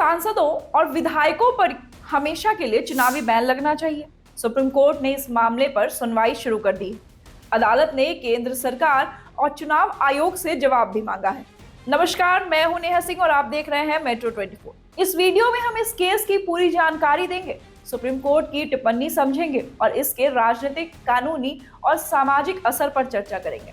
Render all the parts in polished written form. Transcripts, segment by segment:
सांसदों और विधायकों पर हमेशा के लिए चुनावी बैन लगना चाहिए। सुप्रीम कोर्ट ने इस मामले पर सुनवाई शुरू कर दी है। अदालत ने केंद्र सरकार और चुनाव आयोग से जवाब भी मांगा है। नमस्कार, मैं हूं नेहा सिंह और आप देख रहे हैं मेट्रो 24। इस वीडियो में हम इस केस की पूरी जानकारी देंगे, सुप्रीम कोर्ट की टिप्पणी समझेंगे और इसके राजनीतिक, कानूनी और सामाजिक असर पर चर्चा करेंगे।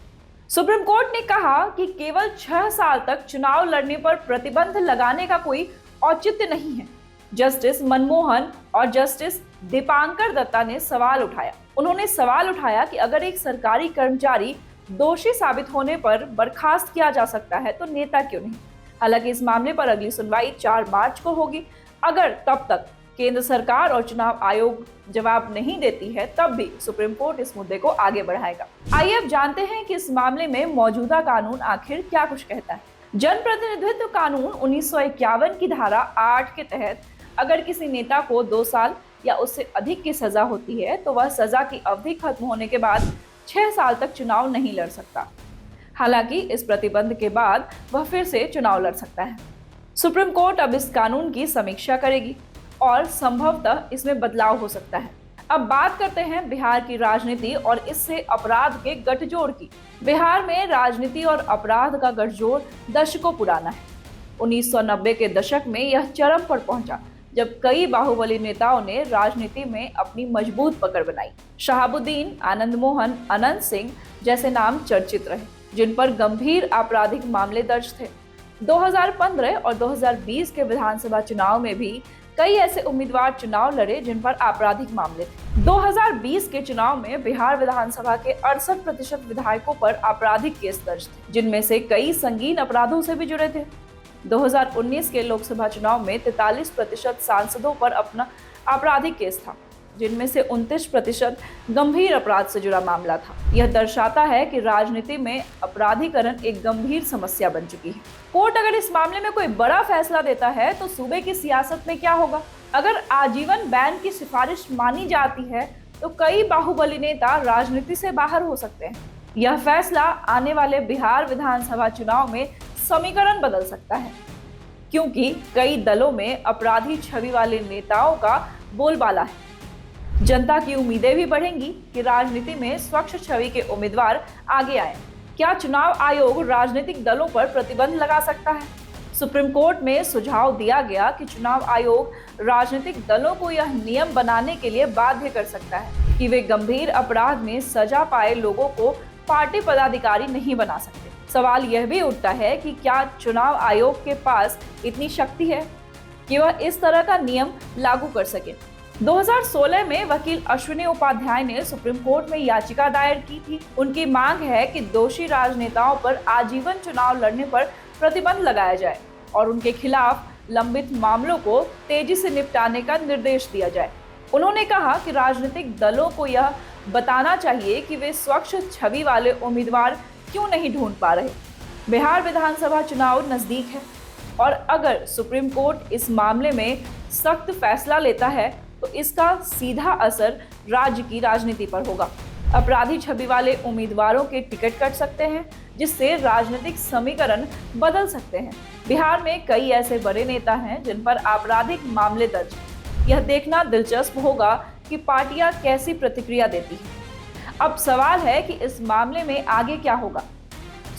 सुप्रीम कोर्ट ने कहा कि केवल 6 साल तक चुनाव लड़ने पर प्रतिबंध लगाने का कोई औचित्य नहीं है। जस्टिस मनमोहन और जस्टिस दीपांकर दत्ता ने सवाल उठाया। उन्होंने सवाल उठाया कि अगर एक सरकारी कर्मचारी दोषी साबित होने पर बर्खास्त किया जा सकता है तो नेता क्यों नहीं। हालांकि इस मामले पर अगली सुनवाई 4 मार्च को होगी। अगर तब तक केंद्र सरकार और चुनाव आयोग जवाब नहीं देती है तब भी सुप्रीम कोर्ट इस मुद्दे को आगे बढ़ाएगा। आइए अब जानते हैं कि इस मामले में मौजूदा कानून आखिर क्या कुछ कहता है। जनप्रतिनिधित्व कानून 1951 की धारा 8 के तहत अगर किसी नेता को 2 साल या उससे अधिक की सजा होती है तो वह सजा की अवधि खत्म होने के बाद 6 साल तक चुनाव नहीं लड़ सकता। हालांकि इस प्रतिबंध के बाद वह फिर से चुनाव लड़ सकता है। सुप्रीम कोर्ट अब इस कानून की समीक्षा करेगी और संभवतः इसमें बदलाव हो सकता है। अब बात करते हैं बिहार की राजनीति और इससे अपराध के गठजोड़ की। बिहार में राजनीति और अपराध का गठजोड़ दशकों पुराना है। 1990 के दशक में यह चरम पर पहुंचा जब कई बाहुबली नेताओं ने राजनीति में अपनी मजबूत पकड़ बनाई। शहाबुद्दीन, आनंद मोहन, अनंत सिंह जैसे नाम चर्चित रहे, जिन पर गंभीर आपराधिक मामले दर्ज थे। 2015 और 2020 के विधानसभा चुनाव में भी कई ऐसे उम्मीदवार चुनाव लड़े जिन पर आपराधिक मामले थे। 2020 के चुनाव में बिहार विधानसभा के 68% विधायकों पर आपराधिक केस दर्ज थे, जिनमें से कई संगीन अपराधों से भी जुड़े थे। 2019 के लोकसभा चुनाव में 43% सांसदों पर अपना आपराधिक केस था, जिनमें से 29% गंभीर अपराध से जुड़ा मामला था। यह दर्शाता है कि राजनीति में अपराधीकरण एक गंभीर समस्या बन चुकी है। कोर्ट अगर इस मामले में कोई बड़ा फैसला देता है तो सूबे की सियासत में क्या होगा? अगर आजीवन बैन की सिफारिश मानी जाती है तो कई बाहुबली नेता राजनीति से बाहर हो सकते हैं। यह फैसला आने वाले बिहार विधानसभा चुनाव में समीकरण बदल सकता है, क्योंकि कई दलों में अपराधी छवि वाले नेताओं का बोलबाला है। जनता की उम्मीदें भी बढ़ेंगी कि राजनीति में स्वच्छ छवि के उम्मीदवार आगे आए। क्या चुनाव आयोग राजनीतिक दलों पर प्रतिबंध लगा सकता है? सुप्रीम कोर्ट में सुझाव दिया गया कि चुनाव आयोग राजनीतिक दलों को यह नियम बनाने के लिए बाध्य कर सकता है कि वे गंभीर अपराध में सजा पाए लोगों को पार्टी पदाधिकारी नहीं बना सकते। सवाल यह भी उठता है कि क्या चुनाव आयोग के पास इतनी शक्ति है कि वह इस तरह का नियम लागू कर सके। 2016 में वकील अश्विनी उपाध्याय ने सुप्रीम कोर्ट में याचिका दायर की थी। उनकी मांग है कि दोषी राजनेताओं पर आजीवन चुनाव लड़ने पर प्रतिबंध लगाया जाए और उनके खिलाफ लंबित मामलों को तेजी से निपटाने का निर्देश दिया जाए। उन्होंने कहा कि राजनीतिक दलों को यह बताना चाहिए कि वे स्वच्छ छवि वाले उम्मीदवार क्यों नहीं ढूंढ पा रहे। बिहार विधानसभा चुनाव नजदीक है और अगर सुप्रीम कोर्ट इस मामले में सख्त फैसला लेता है तो इसका सीधा असर राज्य की राजनीति पर होगा। अपराधी छवि वाले उम्मीदवारों के टिकट कट सकते हैं, जिससे राजनीतिक समीकरण बदल सकते हैं। बिहार में कई ऐसे बड़े नेता हैं जिन पर आपराधिक मामले दर्ज हैं। यह देखना दिलचस्प होगा कि पार्टियां कैसी प्रतिक्रिया देती हैं। अब सवाल है कि इस मामले में आगे क्या होगा।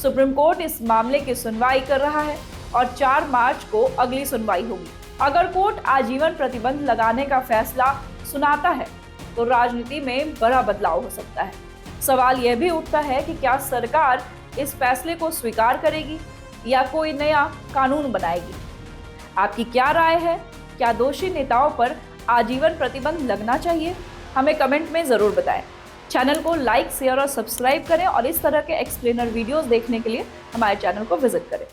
सुप्रीम कोर्ट इस मामले की सुनवाई कर रहा है और 4 मार्च को अगली सुनवाई होगी। अगर कोर्ट आजीवन प्रतिबंध लगाने का फैसला सुनाता है तो राजनीति में बड़ा बदलाव हो सकता है। सवाल यह भी उठता है कि क्या सरकार इस फैसले को स्वीकार करेगी या कोई नया कानून बनाएगी। आपकी क्या राय है? क्या दोषी नेताओं पर आजीवन प्रतिबंध लगना चाहिए? हमें कमेंट में जरूर बताएं। चैनल को लाइक, शेयर और सब्सक्राइब करें और इस तरह के एक्सप्लेनर वीडियोस देखने के लिए हमारे चैनल को विजिट करें।